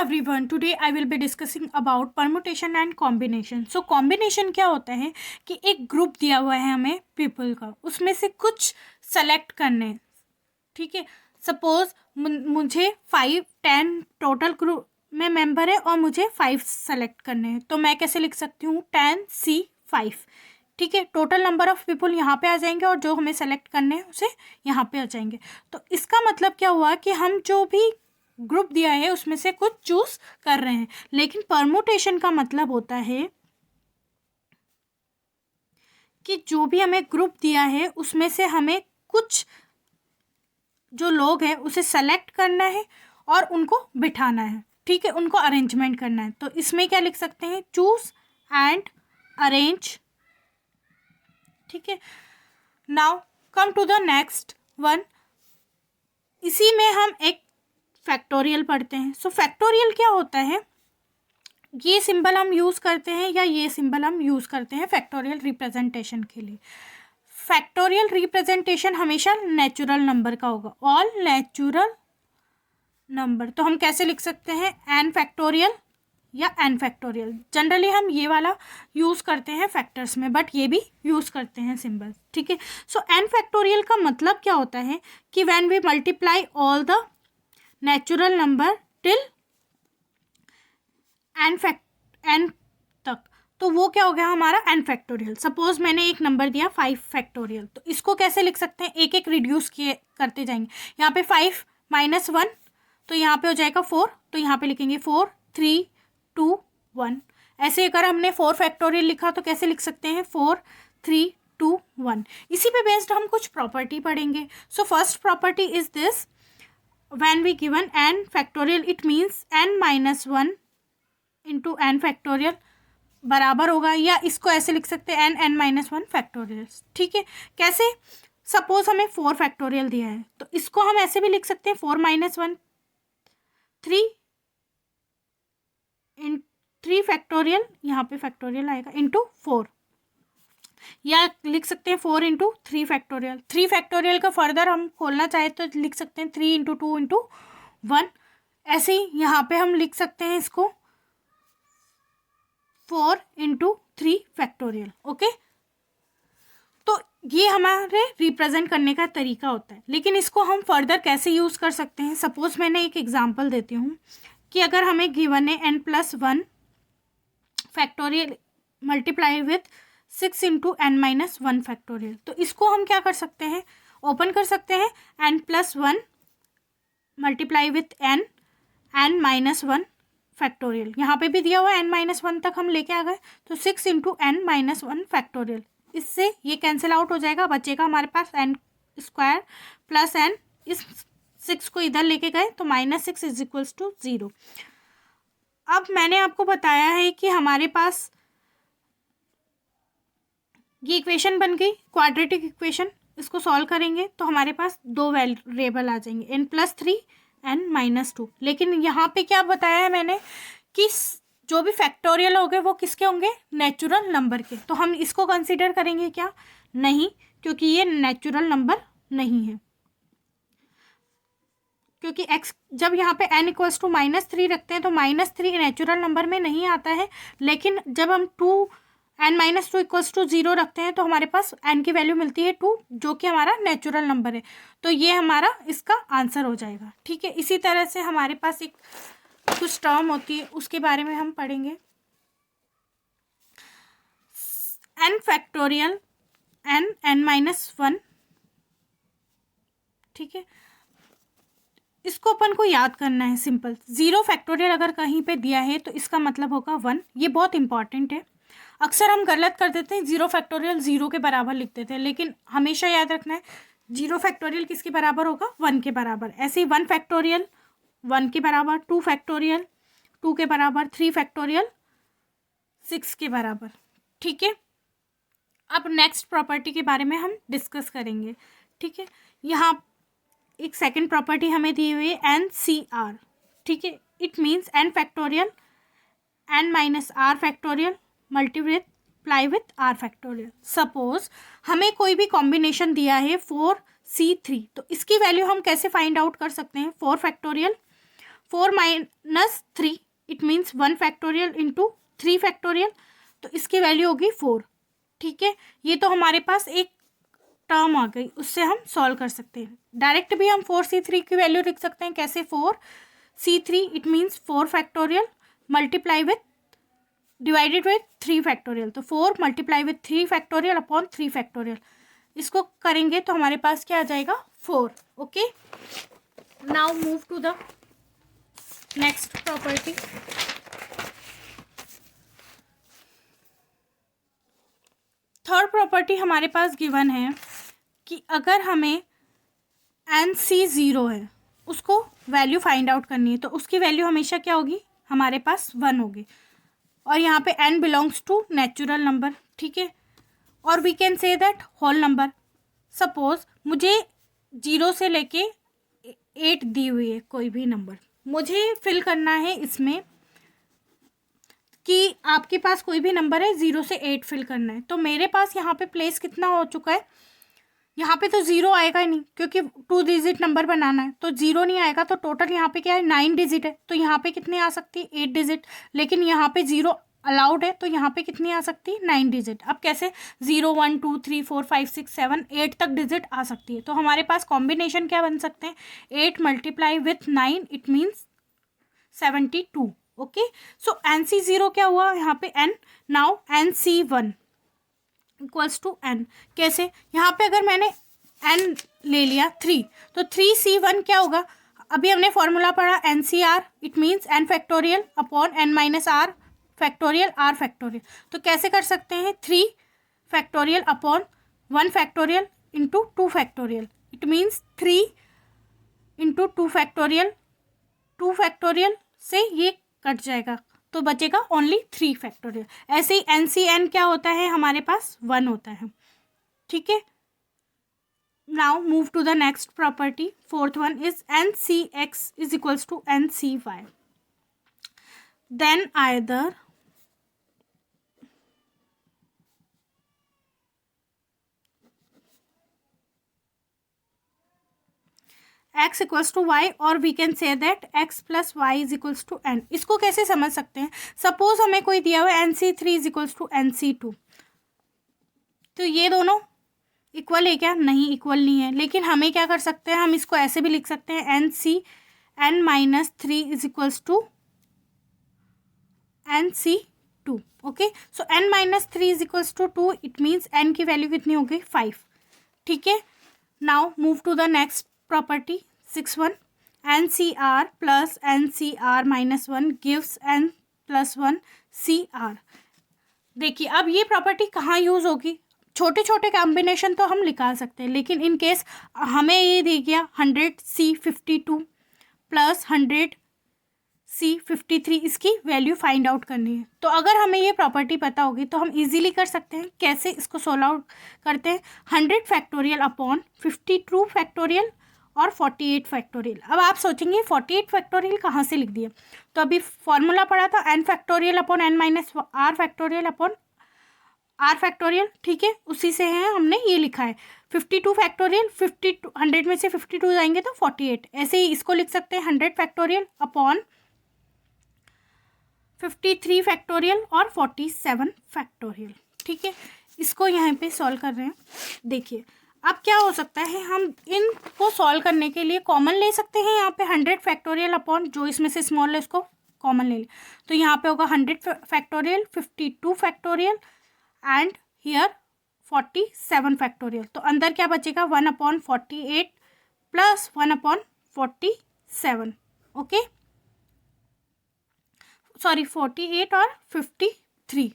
everyone, today I will be discussing about permutation and combination. So combination क्या होता है कि एक ग्रुप दिया हुआ है हमें पीपल का, उसमें से कुछ सेलेक्ट करने हैं, ठीक है। सपोज मुझे 5-10 टोटल ग्रुप में मेंबर है और मुझे 5 सेलेक्ट करने हैं, तो मैं कैसे लिख सकती हूँ 10C5, ठीक है। टोटल नंबर ऑफ पीपल यहाँ पे आ जाएंगे और जो हमें सेलेक्ट करने हैं उसे यहाँ पे आ जाएंगे। तो इसका मतलब क्या हुआ कि हम जो भी ग्रुप दिया है उसमें से कुछ चूज कर रहे हैं। लेकिन परमुटेशन का मतलब होता है कि जो भी हमें ग्रुप दिया है उसमें से हमें कुछ जो लोग हैं उसे सेलेक्ट करना है और उनको बिठाना है, ठीक है, उनको अरेंजमेंट करना है। तो इसमें क्या लिख सकते हैं, चूज एंड अरेंज, ठीक है। Now come to the next one. इसी में हम एक फैक्टोरियल पढ़ते हैं। सो फैक्टोरियल क्या होता है, ये सिंबल हम यूज़ करते हैं या ये सिंबल हम यूज़ करते हैं फैक्टोरियल रिप्रेजेंटेशन के लिए। फैक्टोरियल रिप्रेजेंटेशन हमेशा नेचुरल नंबर का होगा, ऑल नेचुरल नंबर। तो हम कैसे लिख सकते हैं, एन फैक्टोरियल या एन फैक्टोरियल। जनरली हम ये वाला यूज़ करते हैं फैक्टर्स में, बट ये भी यूज़ करते हैं सिंबल, ठीक है। सो एन फैक्टोरियल का मतलब क्या होता है कि when we multiply all the natural number till N तक, तो वो क्या हो गया हमारा एन फैक्टोरियल। सपोज मैंने एक नंबर दिया 5 फैक्टोरियल, तो इसको कैसे लिख सकते हैं, एक एक रिड्यूस किए करते जाएंगे। यहाँ पे 5 - 1, तो यहाँ पे हो जाएगा 4, तो यहाँ पे लिखेंगे 4 3 2 1। ऐसे अगर हमने 4 फैक्टोरियल लिखा तो कैसे लिख सकते हैं, 4 3 2 1। इसी पे बेस्ड हम कुछ प्रॉपर्टी पढ़ेंगे। So first property is this, when we given n factorial it means n - 1 into n factorial बराबर होगा, या इसको ऐसे लिख सकते हैं n - 1 फैक्टोरियल, ठीक है। कैसे, सपोज हमें 4 फैक्टोरियल दिया है तो इसको हम ऐसे भी लिख सकते हैं 4 - 1 3 फैक्टोरियल, यहाँ पे फैक्टोरियल आएगा इंटू 4, या लिख सकते हैं 4 × 3 फैक्टोरियल। 3 फैक्टोरियल का फर्दर हम खोलना चाहे तो लिख सकते हैं 3 × 2 × 1। ऐसे ही यहाँ पे हम लिख सकते हैं इसको 4 × 3 फैक्टोरियल, ओके। तो ये हमारे रिप्रेजेंट करने का तरीका होता है। लेकिन इसको हम फर्दर कैसे यूज़ कर सकते हैं, सपोज मैंने एक एग्जाम्पल देती हूँ कि अगर हमें गिवन है n+1 factorial multiply with 6 × n - 1 factorial, तो इसको हम क्या कर सकते हैं, ओपन कर सकते हैं n+1 multiply with n - 1 factorial. यहाँ पे भी दिया हुआ है n - 1 तक हम लेके आ गए, तो 6 × n - 1 फैक्टोरियल। इससे ये कैंसिल आउट हो जाएगा, बचेगा हमारे पास n² + n। इस 6 को इधर लेके गए तो -6 = 0। अब मैंने आपको बताया है कि हमारे पास ये इक्वेशन बन गई क्वाड्रेटिक इक्वेशन। इसको सॉल्व करेंगे तो हमारे पास 2 वेरिएबल आ जाएंगे, n+3 n - 2। लेकिन यहाँ पे क्या बताया है मैंने कि जो भी फैक्टोरियल होंगे वो किसके होंगे, नेचुरल नंबर के। तो हम इसको कंसीडर करेंगे क्या, नहीं, क्योंकि ये नेचुरल नंबर नहीं है। क्योंकि x जब यहाँ पे n = -3 रखते हैं तो -3 नेचुरल नंबर में नहीं आता है। लेकिन जब हम n - 2 = 0 रखते हैं तो हमारे पास n की वैल्यू मिलती है 2, जो कि हमारा नेचुरल नंबर है। तो ये हमारा इसका आंसर हो जाएगा, ठीक है। इसी तरह से हमारे पास एक कुछ टर्म होती है, उसके बारे में हम पढ़ेंगे। n फैक्टोरियल n - 1, ठीक है। इसको अपन को याद करना है, सिंपल। 0 फैक्टोरियल अगर कहीं पे दिया है तो इसका मतलब होगा 1। ये बहुत इंपॉर्टेंट है। अक्सर हम गलत कर देते हैं, 0 फैक्टोरियल 0 के बराबर लिख देते हैं, लेकिन हमेशा याद रखना है 0 फैक्टोरियल किसके बराबर होगा, 1 के बराबर। ऐसे ही 1 फैक्टोरियल 1 के बराबर, 2 फैक्टोरियल 2 के बराबर, 3 फैक्टोरियल 6 के बराबर, ठीक है। अब नेक्स्ट प्रॉपर्टी के बारे में हम डिस्कस करेंगे, ठीक है। यहाँ एक सेकंड प्रॉपर्टी हमें दी हुई है NCR, ठीक है। It means n factorial n - r factorial multiply with r factorial. Suppose हमें कोई भी कॉम्बिनेशन दिया है 4C3, तो इसकी वैल्यू हम कैसे फाइंड आउट कर सकते हैं, 4 factorial 4 minus 3 it means 1 factorial into 3 factorial, तो इसकी वैल्यू होगी 4। ठीक है, ये तो हमारे पास एक टर्म आ गई, उससे हम सॉल्व कर सकते हैं। डायरेक्ट भी हम 4c3 की वैल्यू लिख सकते हैं। कैसे? 4c3 it means 4 factorial multiply with divided with 3 factorial, तो 4 multiply with 3 factorial upon 3 factorial. इसको करेंगे तो हमारे पास क्या आ जाएगा? 4। Okay, now move to the next property. Third property हमारे पास गिवन है कि अगर हमें NC0 है, उसको वैल्यू फाइंड आउट करनी है, तो उसकी वैल्यू हमेशा क्या होगी? हमारे पास 1 होगी। और यहाँ पे n belongs to natural number. ठीक है, और we can say that whole number. Suppose मुझे 0 से लेके 8 दी हुई है कोई भी नंबर, मुझे फिल करना है इसमें कि आपके पास कोई भी नंबर है 0 से 8 फिल करना है। तो मेरे पास यहाँ पे प्लेस कितना हो चुका है? यहाँ पे तो 0 आएगा ही नहीं, क्योंकि 2 डिजिट नंबर बनाना है, तो 0 नहीं आएगा। तो टोटल यहाँ पे क्या है? 9 डिजिट है, तो यहाँ पे कितनी आ सकती है? 8 डिजिट। लेकिन यहाँ पे 0 अलाउड है, तो यहाँ पे कितनी आ सकती है? 9 डिजिट। अब कैसे? 0 1 2 3 4 5 6 7 8 तक डिजिट आ सकती है। तो हमारे पास कॉम्बिनेशन क्या बन सकते हैं? 8 multiply with 9 it means 72। Okay, so NC0 क्या हुआ यहाँ पे? n। Now NC1 equals to n। कैसे? यहाँ पे अगर मैंने n ले लिया 3, तो 3C1 क्या होगा? अभी हमने फॉर्मूला पढ़ा NCR it means n factorial upon n minus r factorial r factorial. तो कैसे कर सकते हैं? 3 factorial upon 1 factorial into 2 factorial, it means 3 into 2 factorial. 2 factorial से ये कट जाएगा, तो बचेगा ओनली 3 फैक्टोरियल। ऐसे ही NCN क्या होता है? हमारे पास 1 होता है। ठीक है, now move to the next property. Fourth one is NCX is equals to NCY। Then either x equals to y, और we can say that x plus y is equals to n। इसको कैसे समझ सकते हैं? Suppose हमें कोई दिया हुआ है NC3 is equals to NC2, तो ये दोनों इक्वल है क्या? नहीं, इक्वल नहीं है। लेकिन हमें क्या कर सकते हैं? हम इसको ऐसे भी लिख सकते हैं NCN minus 3 is equals to NC2। Okay, so n minus 3 is equals to 2, it means n की वैल्यू कितनी हो गई? 5। ठीक है, now move to the next property 6 NCR plus NCR minus 1 gives n plus 1 CR। देखिए, अब ये property कहाँ यूज होगी? छोटे छोटे कॉम्बिनेशन तो हम निकाल सकते हैं, लेकिन इन केस हमें ये दे गया 100C52 प्लस 100C53, इसकी वैल्यू फाइंड आउट करनी है। तो अगर हमें ये प्रॉपर्टी पता होगी तो हम इजीली कर सकते हैं। कैसे इसको सोल्व आउट करते हैं? 100 फैक्टोरियल अपॉन 52 फैक्टोरियल और 48 फैक्टोरियल। अब आप सोचेंगे 48 फैक्टोरियल कहाँ से लिख दिया? तो अभी फॉर्मूला पढ़ा था n factorial upon n minus r factorial upon r factorial. ठीक है, उसी से है हमने ये लिखा है 52 फैक्टोरियल। 52 100 में से 52 जाएंगे तो 48। ऐसे ही इसको लिख सकते हैं 100 फैक्टोरियल अपॉन 53 फैक्टोरियल और 47 फैक्टोरियल। ठीक है, इसको यहाँ पे सॉल्व कर रहे हैं। देखिए, अब क्या हो सकता है? हम इनको सॉल्व करने के लिए कॉमन ले सकते हैं। यहाँ पे 100 फैक्टोरियल अपॉन जो इसमें से स्मॉल है उसको कॉमन ले लें, तो यहाँ पे होगा 100 factorial 52 factorial and here 47 factorial. तो अंदर क्या बचेगा? 1/48 प्लस 1/47। ओके, सॉरी 48 और 53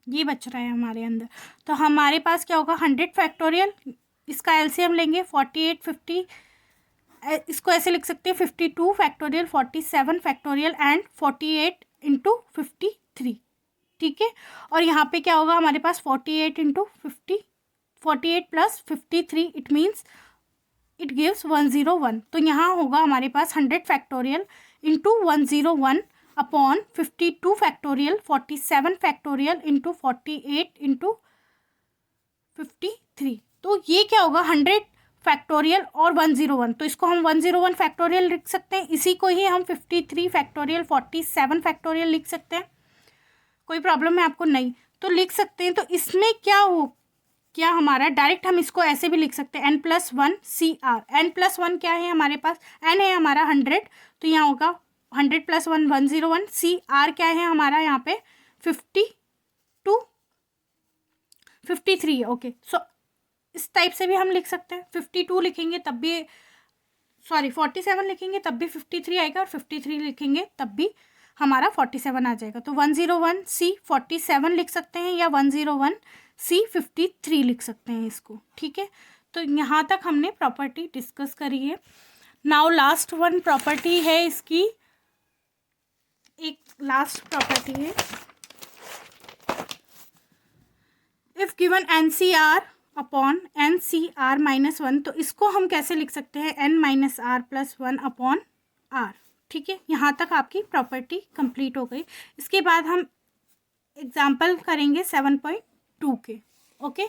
ये बच रहा है हमारे अंदर। तो हमारे पास क्या होगा? 100 फैक्टोरियल, इसका एलसीएम लेंगे 48 50, इसको ऐसे लिख सकते हैं 52 फैक्टोरियल 47 फैक्टोरियल एंड 48 इंटू 53। ठीक है, और यहाँ पे क्या होगा हमारे पास? 48 into 50, 48 plus 53 it means it gives 101। तो यहाँ होगा हमारे पास 100 factorial into 101 upon 52 factorial 47 factorial into 48 into 53। तो ये क्या होगा? 100 फैक्टोरियल और 101, तो इसको हम 101 फैक्टोरियल लिख सकते हैं, इसी को ही हम 53 फैक्टोरियल, 47 फैक्टोरियल लिख सकते हैं। कोई प्रॉब्लम है आपको? नहीं, तो लिख सकते हैं। तो इसमें क्या हमारा डायरेक्ट हम इसको ऐसे भी लिख सकते हैं, n+1 CR। n+1 क्या है हमारे पास? n है हमारा 100, तो यहाँ होगा 100 + 1 101। CR क्या है हमारा यहाँ पे? 52 53। ओके, सो इस टाइप से भी हम लिख सकते हैं। 52 लिखेंगे तब भी, सॉरी 47 लिखेंगे तब भी 53 आएगा, और 53 लिखेंगे तब भी हमारा 47 आ जाएगा। तो 101 C 47 लिख सकते हैं, या 101 C 53 लिख सकते हैं इसको। ठीक है, तो यहाँ तक हमने प्रॉपर्टी डिस्कस करी है। नाउ लास्ट वन प्रॉपर्टी है इसकी, एक लास्ट प्रॉपर्टी है, if given NCR upon NCR -1, तो इसको हम कैसे लिख सकते हैं? n-r+1/r। ठीक है, यहाँ तक आपकी प्रॉपर्टी कंप्लीट हो गई। इसके बाद हम एग्जाम्पल करेंगे 7.2 के। ओके।